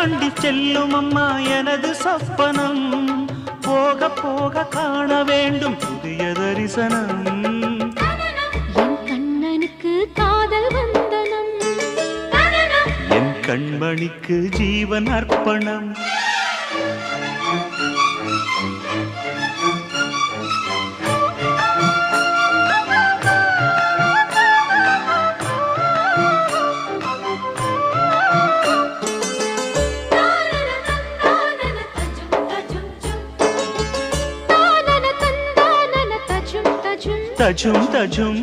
தாண்டி செல்லும் அம்மா எனது சொப்பனம் போக போக காண வேண்டும் புதிய தரிசனம் என் கண்ணனுக்கு காதல் வந்தனம் என் கண்மணிக்கு ஜீவன் அர்ப்பணம் தஜும் தஜும்